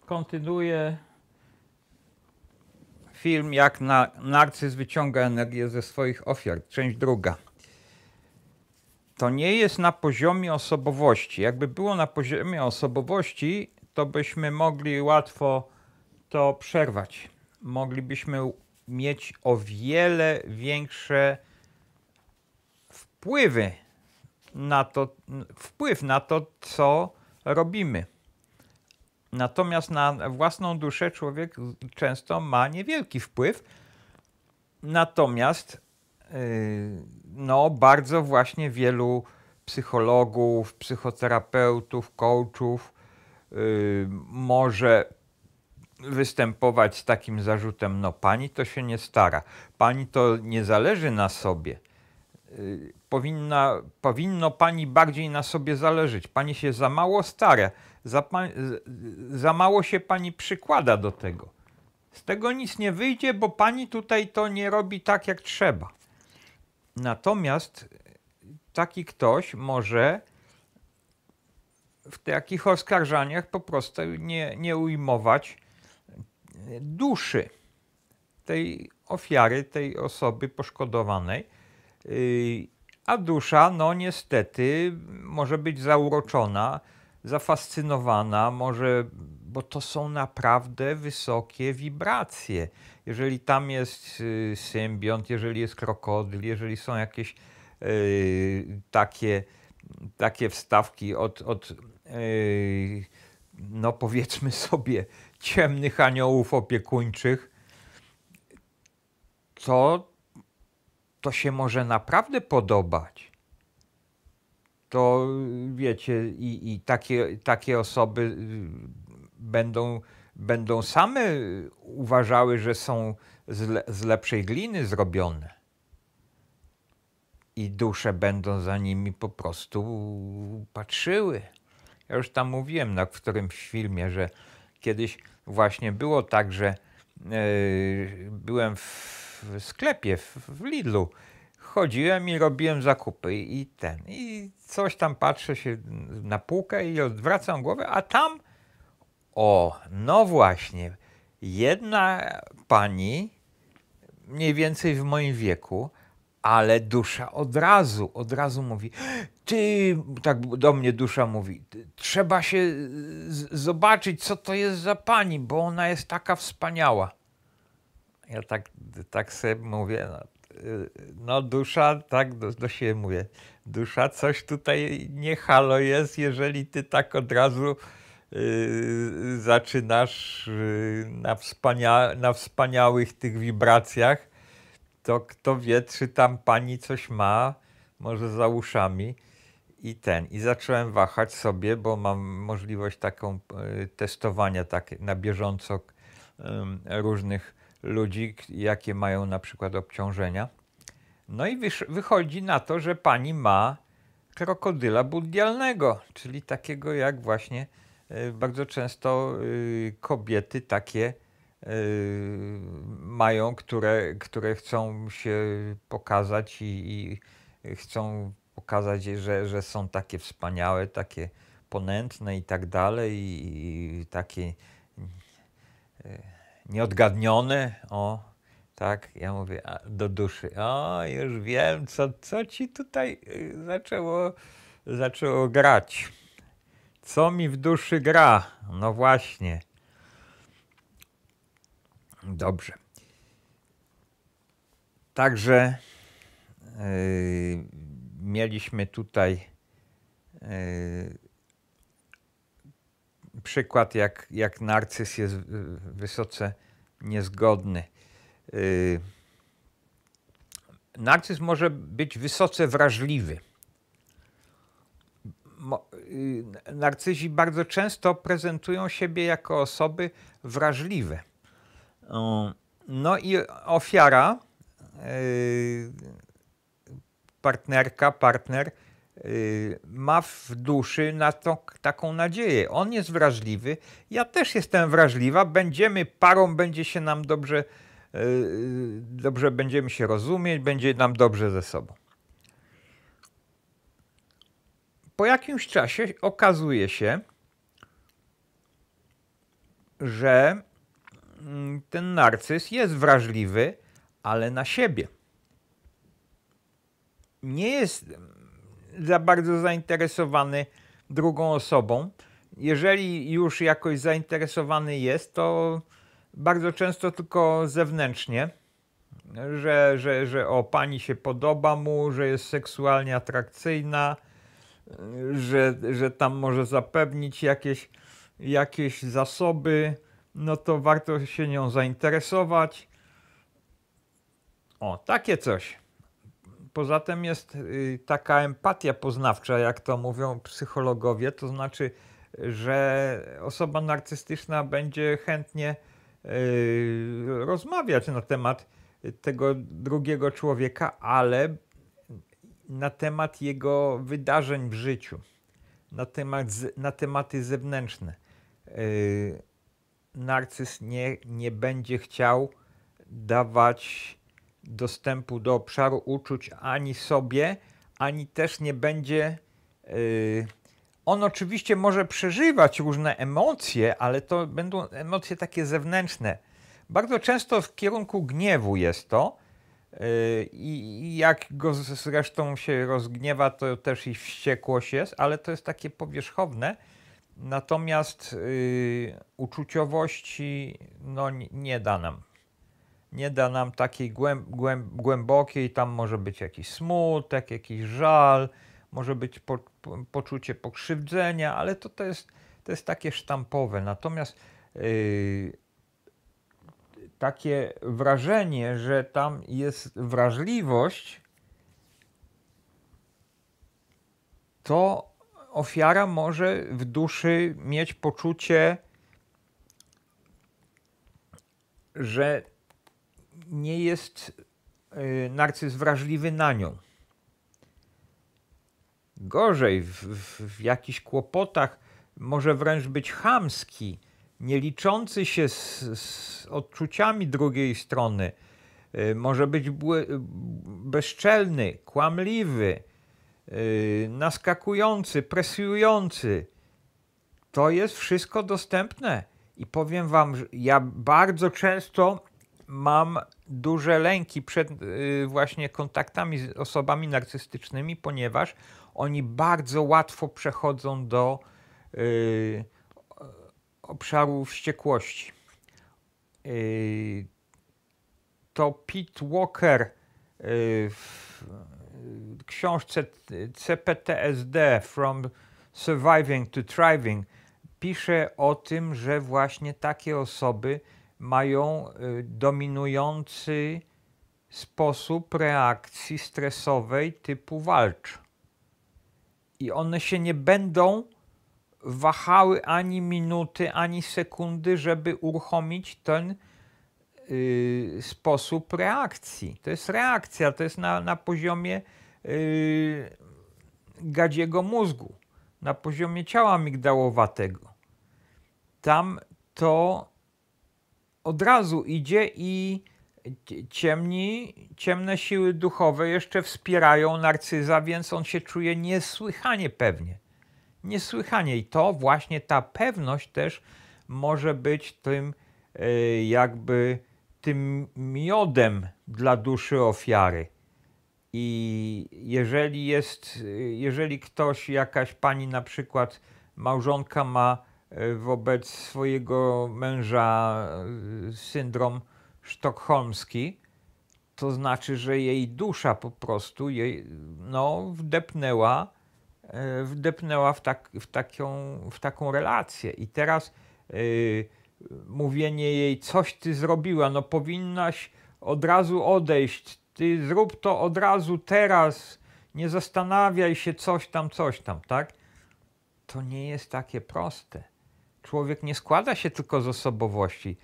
kontynuuję film, jak narcyz wyciąga energię ze swoich ofiar. Część druga. To nie jest na poziomie osobowości. Jakby było na poziomie osobowości, to byśmy mogli łatwo to przerwać. Moglibyśmy mieć o wiele większe wpływ na to, co robimy. Natomiast na własną duszę człowiek często ma niewielki wpływ. Natomiast bardzo właśnie wielu psychologów, psychoterapeutów, coachów może występować z takim zarzutem: no pani to się nie stara, pani to nie zależy na sobie. Powinno pani bardziej na sobie zależeć. Pani się za mało stara, za mało się pani przykłada do tego. Z tego nic nie wyjdzie, bo pani tutaj to nie robi tak, jak trzeba. Natomiast taki ktoś może w takich oskarżaniach po prostu nie ujmować duszy tej ofiary, tej osoby poszkodowanej. A dusza, no niestety, może być zauroczona, zafascynowana, bo to są naprawdę wysokie wibracje. Jeżeli tam jest symbiont, jeżeli jest krokodyl, jeżeli są jakieś takie wstawki od no powiedzmy sobie, ciemnych aniołów opiekuńczych, to się może naprawdę podobać. To wiecie, i takie osoby będą same uważały, że są z lepszej gliny zrobione. I dusze będą za nimi po prostu patrzyły. Ja już tam mówiłem w którymś filmie, że kiedyś właśnie było tak, że byłem w sklepie, w Lidlu. Chodziłem i robiłem zakupy i coś tam patrzę się na półkę i odwracam głowę, a tam, no właśnie, jedna pani, mniej więcej w moim wieku, ale dusza od razu mówi: ty, tak do mnie dusza mówi, trzeba się zobaczyć, co to jest za pani, bo ona jest taka wspaniała. Ja tak sobie mówię, no dusza, tak do siebie mówię, dusza, coś tutaj nie halo jest, jeżeli ty tak od razu zaczynasz na wspaniałych tych wibracjach, to kto wie, czy tam pani coś ma, może za uszami. I zacząłem wahać sobie, bo mam możliwość taką testowania na bieżąco różnych ludzi, jakie mają na przykład obciążenia. No i wychodzi na to, że pani ma krokodyla buddialnego, czyli takiego jak właśnie bardzo często kobiety takie mają, które chcą się pokazać i chcą pokazać, że są takie wspaniałe, takie ponętne i tak dalej, i takie nieodgadnione. Tak, ja mówię do duszy: już wiem, co ci tutaj zaczęło grać. Co mi w duszy gra? No właśnie. Dobrze. Także mieliśmy tutaj przykład, jak narcyz jest wysoce niezgodny. Narcyz może być wysoce wrażliwy. Narcyzi bardzo często prezentują siebie jako osoby wrażliwe. No i ofiara, partner ma w duszy taką nadzieję. On jest wrażliwy, ja też jestem wrażliwa, będziemy parą, będzie się nam dobrze będziemy się rozumieć, będzie nam dobrze ze sobą. Po jakimś czasie okazuje się, że ten narcyz jest wrażliwy, ale na siebie. Nie jest za bardzo zainteresowany drugą osobą. Jeżeli już jakoś zainteresowany jest, to bardzo często tylko zewnętrznie, że o, pani się podoba mu, że jest seksualnie atrakcyjna, że tam może zapewnić jakieś zasoby, no to warto się nią zainteresować. O, takie coś. Poza tym jest taka empatia poznawcza, jak to mówią psychologowie, to znaczy, że osoba narcystyczna będzie chętnie rozmawiać na temat tego drugiego człowieka, ale na temat jego wydarzeń w życiu, na tematy zewnętrzne. Narcyz nie będzie chciał dawać dostępu do obszaru uczuć ani sobie, ani też nie będzie... On oczywiście może przeżywać różne emocje, ale to będą emocje takie zewnętrzne. Bardzo często w kierunku gniewu jest to i jak go zresztą się rozgniewa, to też i wściekłość jest, ale to jest takie powierzchowne. Natomiast uczuciowości no, nie da nam. Nie da nam takiej głębokiej, tam może być jakiś smutek, jakiś żal, może być poczucie pokrzywdzenia, ale to jest takie sztampowe. Natomiast takie wrażenie, że tam jest wrażliwość, to ofiara może w duszy mieć poczucie, że nie jest narcyz wrażliwy na nią. Gorzej, w jakichś kłopotach może wręcz być chamski, nie liczący się z odczuciami drugiej strony. Może być bezczelny, kłamliwy, naskakujący, presjujący. To jest wszystko dostępne. I powiem wam, że ja bardzo często mam duże lęki przed właśnie kontaktami z osobami narcystycznymi, ponieważ oni bardzo łatwo przechodzą do obszaru wściekłości. To Pete Walker w książce CPTSD From Surviving to Thriving pisze o tym, że właśnie takie osoby mają dominujący sposób reakcji stresowej typu walcz. I one się nie będą wahały ani minuty, ani sekundy, żeby uruchomić ten sposób reakcji. To jest reakcja, to jest na poziomie gadziego mózgu, na poziomie ciała migdałowatego. Tam to od razu idzie i ciemne siły duchowe jeszcze wspierają narcyza, więc on się czuje niesłychanie pewnie. Niesłychanie. I to właśnie ta pewność też może być tym jakby tym miodem dla duszy ofiary. I jeżeli ktoś, jakaś pani na przykład małżonka ma wobec swojego męża syndrom sztokholmski, to znaczy, że jej dusza po prostu wdepnęła w taką relację. I teraz mówienie jej, coś ty zrobiła, no powinnaś od razu odejść, ty zrób to od razu teraz, nie zastanawiaj się, coś tam, tak? To nie jest takie proste. Człowiek nie składa się tylko z osobowości.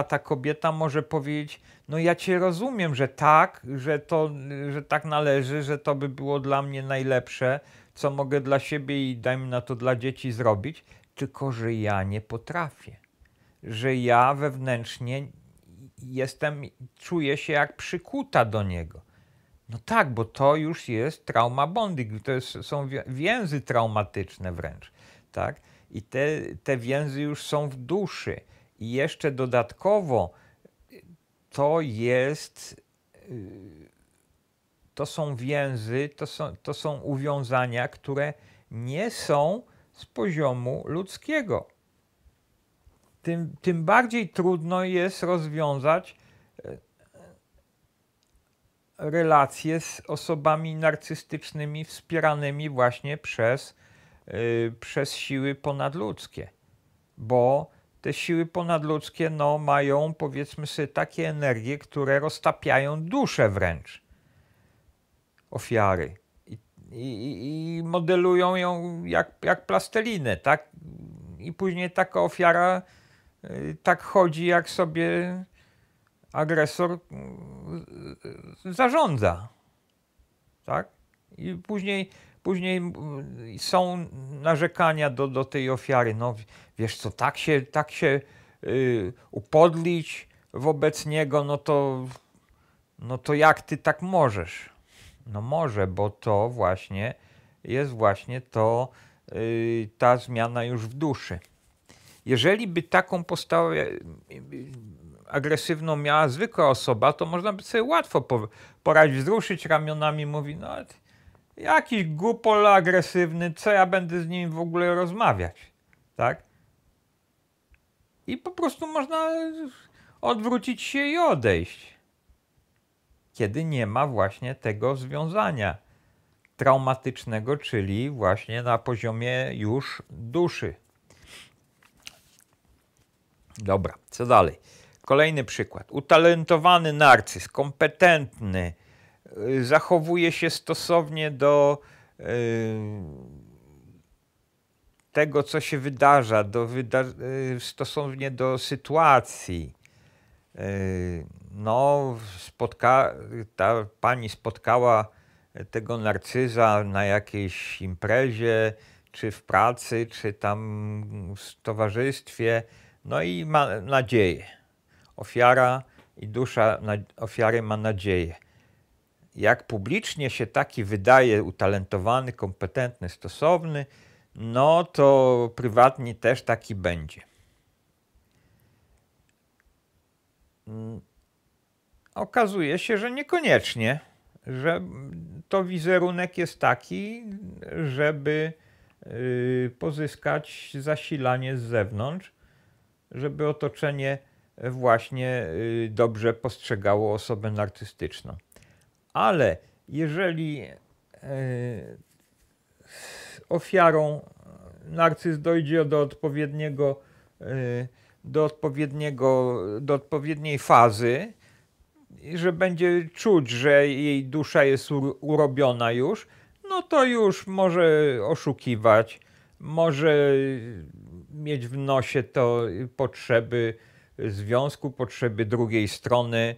Ta kobieta może powiedzieć, no ja cię rozumiem, że tak, że tak należy, że to by było dla mnie najlepsze, co mogę dla siebie i dajmy na to dla dzieci zrobić, tylko że ja nie potrafię. Że ja wewnętrznie czuję się jak przykuta do niego. No tak, bo to już jest trauma bonding, są więzy traumatyczne wręcz, tak? i te więzy już są w duszy. I jeszcze dodatkowo to są więzy, to są uwiązania, które nie są z poziomu ludzkiego. Tym bardziej trudno jest rozwiązać relacje z osobami narcystycznymi wspieranymi właśnie przez siły ponadludzkie. Bo te siły ponadludzkie mają, powiedzmy sobie, takie energie, które roztapiają duszę wręcz ofiary. I modelują ją jak plastelinę, tak? I później taka ofiara tak chodzi, jak sobie agresor zarządza, tak? I później są narzekania do tej ofiary. No wiesz co, tak się upodlić wobec niego, no to jak ty tak możesz? No może, bo to właśnie jest ta zmiana już w duszy. Jeżeli by taką postawę agresywną miała zwykła osoba, to można by sobie łatwo poradzić, wzruszyć ramionami, mówi, no jakiś głupol agresywny, co ja będę z nim w ogóle rozmawiać, tak? I po prostu można odwrócić się i odejść, kiedy nie ma właśnie tego związania traumatycznego, czyli właśnie na poziomie już duszy. Dobra, co dalej? Kolejny przykład. Utalentowany narcyz, kompetentny, zachowuje się stosownie do tego, co się wydarza, stosownie do sytuacji. Ta pani spotkała tego narcyza na jakiejś imprezie, czy w pracy, czy tam w towarzystwie, no i ma nadzieję. Ofiara i dusza ofiary ma nadzieję. Jak publicznie się taki wydaje utalentowany, kompetentny, stosowny, no to prywatnie też taki będzie. Okazuje się, że niekoniecznie, że to wizerunek jest taki, żeby pozyskać zasilanie z zewnątrz, żeby otoczenie właśnie dobrze postrzegało osobę narcystyczną. Ale jeżeli ofiarą narcyz dojdzie do odpowiedniej fazy, że będzie czuć, że jej dusza jest urobiona już, no to już może oszukiwać, może mieć w nosie to potrzeby związku, potrzeby drugiej strony.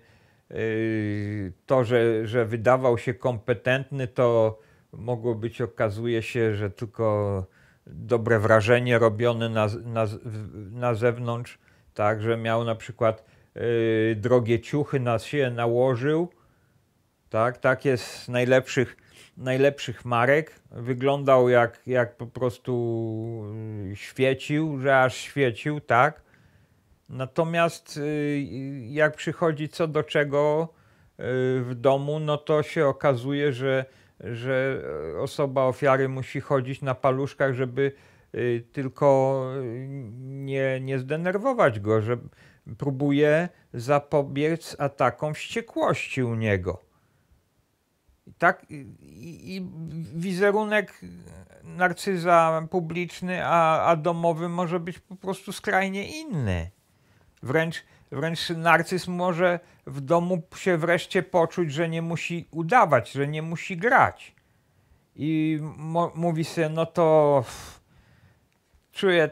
To, że wydawał się kompetentny, to mogło być, okazuje się, że tylko dobre wrażenie robione na zewnątrz, tak, że miał na przykład drogie ciuchy na się nałożył, tak jest z najlepszych marek, wyglądał jak po prostu świecił, że aż świecił, tak. Natomiast jak przychodzi co do czego w domu, no to się okazuje, że osoba ofiary musi chodzić na paluszkach, żeby tylko nie zdenerwować go, że próbuje zapobiec atakom wściekłości u niego. I wizerunek narcyza publiczny, a domowy może być po prostu skrajnie inny. Wręcz narcyz może w domu się wreszcie poczuć, że nie musi udawać, że nie musi grać. I mówi sobie, no to czuję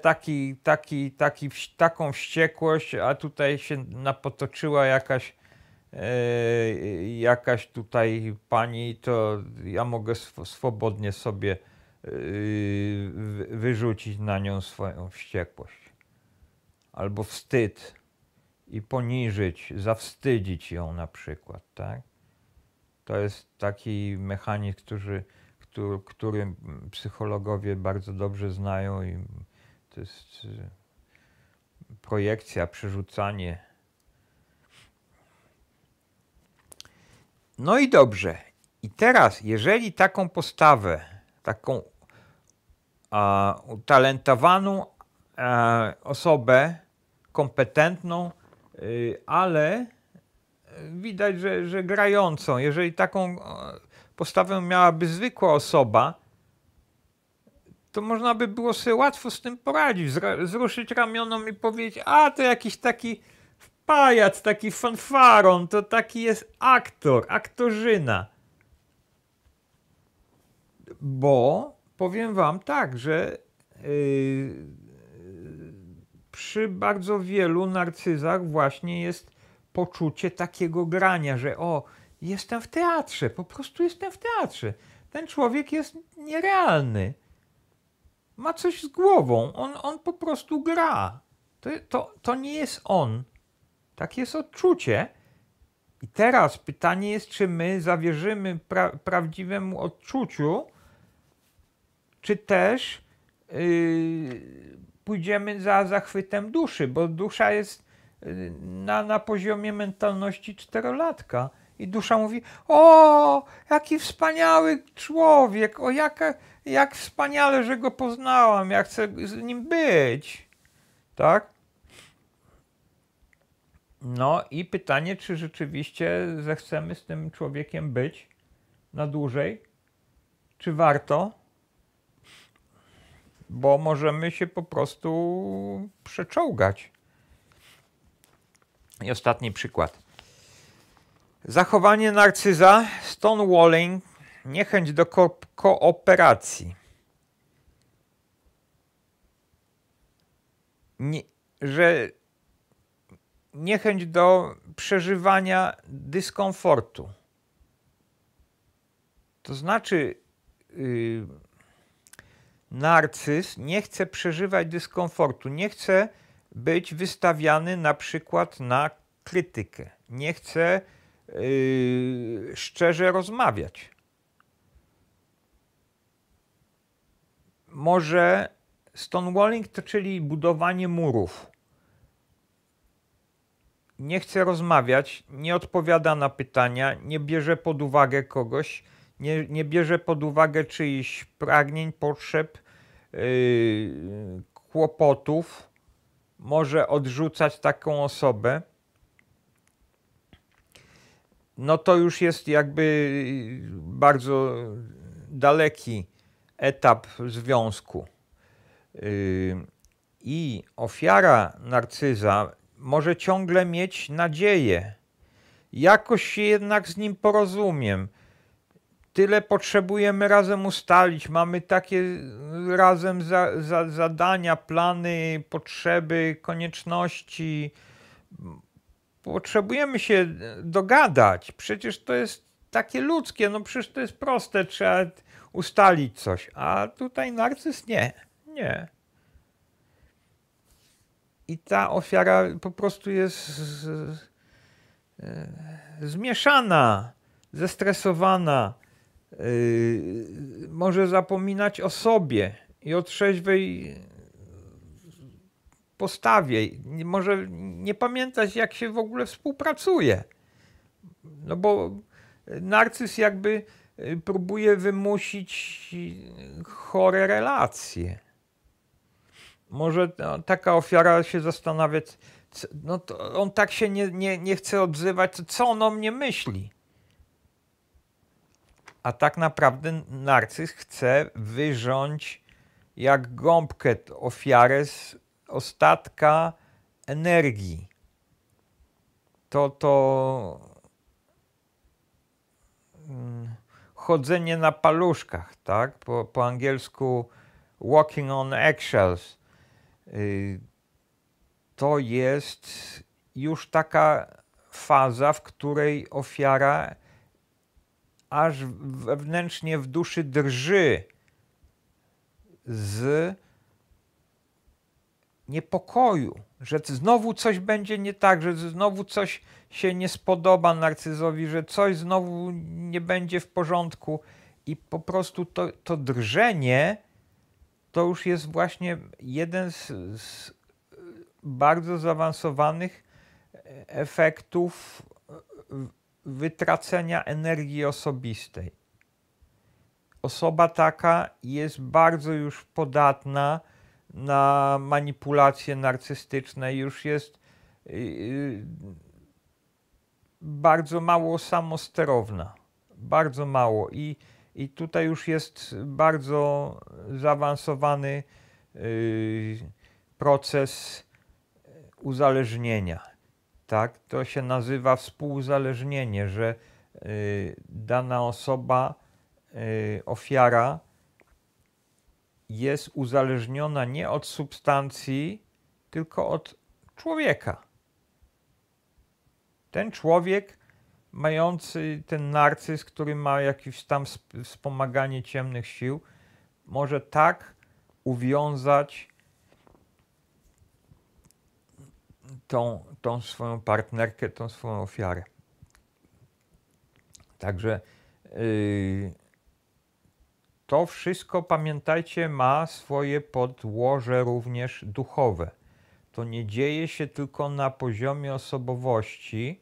taką wściekłość, a tutaj się napotoczyła jakaś tutaj pani, to ja mogę swobodnie sobie wyrzucić na nią swoją wściekłość. Albo wstyd i poniżyć, zawstydzić ją na przykład, tak? To jest taki mechanizm, który psychologowie bardzo dobrze znają i To jest projekcja, przerzucanie. No i dobrze. I teraz, jeżeli taką postawę, taką utalentowaną osobę, kompetentną, ale widać, że grającą, jeżeli taką postawę miałaby zwykła osoba, to można by było sobie łatwo z tym poradzić, wzruszyć ramioną i powiedzieć, a to jakiś taki pajac, taki fanfaron, to taki jest aktor, aktorzyna. Bo powiem wam tak, że przy bardzo wielu narcyzach właśnie jest poczucie takiego grania, że jestem w teatrze, po prostu jestem w teatrze. Ten człowiek jest nierealny. Ma coś z głową, on po prostu gra. To nie jest on. Takie jest odczucie. I teraz pytanie jest, czy my zawierzymy prawdziwemu odczuciu, czy też pójdziemy za zachwytem duszy, bo dusza jest na poziomie mentalności 4-latka. I dusza mówi, o, jaki wspaniały człowiek, jak wspaniale, że go poznałam, ja chcę z nim być. Tak? No i pytanie, czy rzeczywiście zechcemy z tym człowiekiem być na dłużej? Czy warto? Bo możemy się po prostu przeczołgać. I ostatni przykład. Zachowanie narcyza, stonewalling, niechęć do kooperacji. Że niechęć do przeżywania dyskomfortu. To znaczy, narcyz nie chce przeżywać dyskomfortu, nie chce być wystawiany na przykład na krytykę, nie chce szczerze rozmawiać. Może stonewalling to czyli budowanie murów. Nie chce rozmawiać, nie odpowiada na pytania, nie bierze pod uwagę kogoś, nie bierze pod uwagę czyichś pragnień, potrzeb, kłopotów. Może odrzucać taką osobę. No to już jest jakby bardzo daleki etap związku. I ofiara narcyza może ciągle mieć nadzieję. Jakoś się jednak z nim porozumiem. Tyle potrzebujemy razem ustalić. Mamy takie razem zadania, plany, potrzeby, konieczności. Potrzebujemy się dogadać. Przecież to jest takie ludzkie. No przecież to jest proste. Trzeba ustalić coś. A tutaj narcyz nie. Nie. I ta ofiara po prostu jest zmieszana, zestresowana, może zapominać o sobie i o trzeźwej postawie. Może nie pamiętać, jak się w ogóle współpracuje. No bo narcyz jakby próbuje wymusić chore relacje. Może taka ofiara się zastanawia, no to on tak się nie chce odzywać, co on o mnie myśli? A tak naprawdę narcyz chce wyrząć jak gąbkę ofiarę z ostatka energii. To chodzenie na paluszkach, tak? Po angielsku walking on eggshells. To jest już taka faza, w której ofiara aż wewnętrznie w duszy drży z niepokoju, że znowu coś będzie nie tak, że znowu coś się nie spodoba narcyzowi, że coś znowu nie będzie w porządku i po prostu to drżenie to już jest właśnie jeden z bardzo zaawansowanych efektów wytracenia energii osobistej. Osoba taka jest bardzo już podatna na manipulacje narcystyczne, już jest bardzo mało samosterowna, bardzo mało i tutaj już jest bardzo zaawansowany proces uzależnienia. Tak? To się nazywa współuzależnienie, że dana osoba, ofiara jest uzależniona nie od substancji, tylko od człowieka. Ten człowiek mający ten narcyz, który ma jakieś tam wspomaganie ciemnych sił, może tak uwiązać tą swoją partnerkę, tą swoją ofiarę. Także to wszystko, pamiętajcie, ma swoje podłoże również duchowe. To nie dzieje się tylko na poziomie osobowości.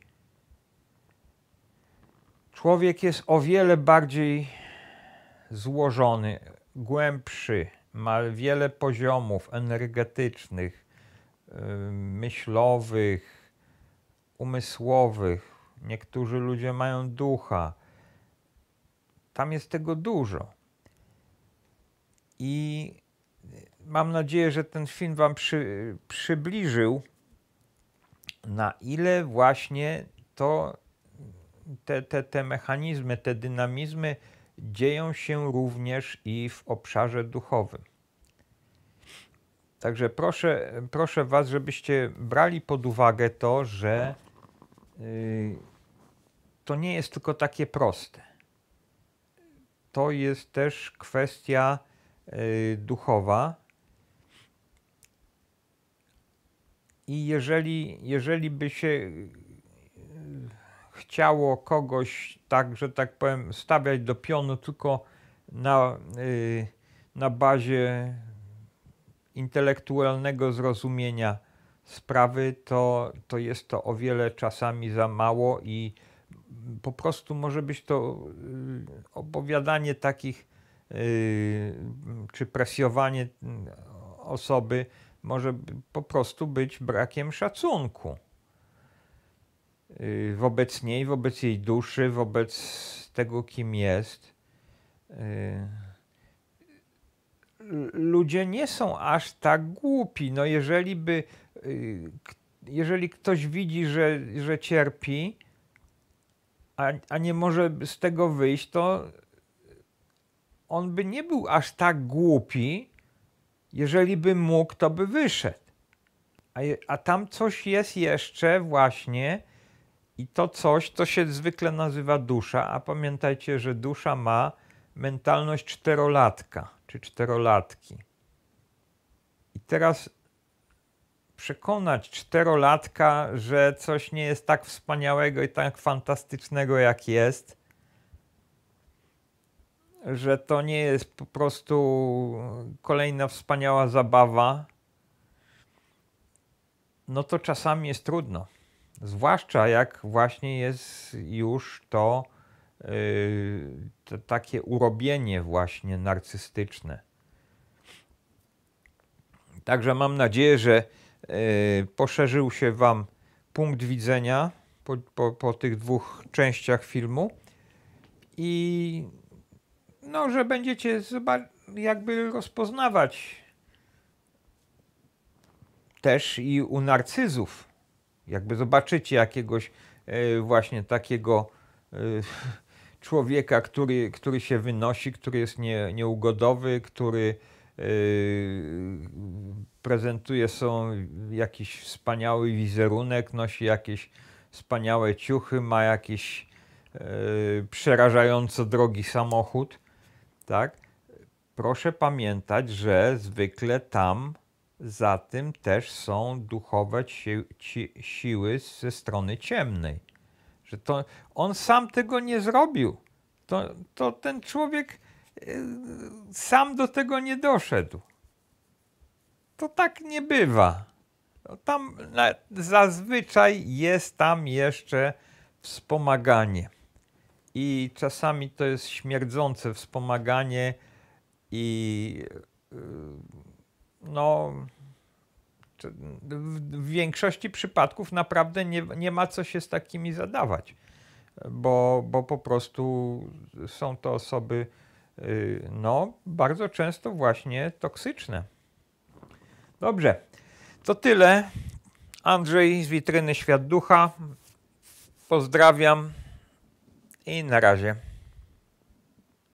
Człowiek jest o wiele bardziej złożony, głębszy, ma wiele poziomów energetycznych, myślowych, umysłowych. Niektórzy ludzie mają ducha. Tam jest tego dużo. I mam nadzieję, że ten film wam przybliżył, na ile właśnie te mechanizmy, te dynamizmy dzieją się również i w obszarze duchowym. Także proszę was, żebyście brali pod uwagę to, że to nie jest tylko takie proste. To jest też kwestia duchowa. I jeżeli by się chciało kogoś, tak, że tak powiem, stawiać do pionu tylko na bazie intelektualnego zrozumienia sprawy, to jest to o wiele czasami za mało i po prostu może być to opowiadanie takich czy presjowanie osoby może po prostu być brakiem szacunku wobec niej, wobec jej duszy, wobec tego, kim jest. Ludzie nie są aż tak głupi. No jeżeli ktoś widzi, że cierpi, a nie może z tego wyjść, to on by nie był aż tak głupi. Jeżeli by mógł, to by wyszedł. A tam coś jest jeszcze właśnie i to coś, to się zwykle nazywa dusza, a pamiętajcie, że dusza ma mentalność czterolatka czy czterolatki. I teraz przekonać czterolatka, że coś nie jest tak wspaniałego i tak fantastycznego, jak jest, że to nie jest po prostu kolejna wspaniała zabawa, no to czasami jest trudno. Zwłaszcza jak właśnie jest już to takie urobienie właśnie narcystyczne. Także mam nadzieję, że poszerzył się wam punkt widzenia po tych dwóch częściach filmu i no, że będziecie jakby rozpoznawać też i u narcyzów. Jakby zobaczycie jakiegoś właśnie takiego człowieka, który się wynosi, który jest nieugodowy, który prezentuje jakiś wspaniały wizerunek, nosi jakieś wspaniałe ciuchy, ma jakiś przerażająco drogi samochód, tak? Proszę pamiętać, że zwykle tam za tym też są duchowe siły ze strony ciemnej. Że to on sam tego nie zrobił. To ten człowiek sam do tego nie doszedł. to tak nie bywa. No tam zazwyczaj jest tam jeszcze wspomaganie. I czasami to jest śmierdzące wspomaganie i no w większości przypadków naprawdę nie ma co się z takimi zadawać, bo po prostu są to osoby no bardzo często właśnie toksyczne. Dobrze, to tyle. Andrzej z Witryny Świat Ducha. Pozdrawiam i na razie.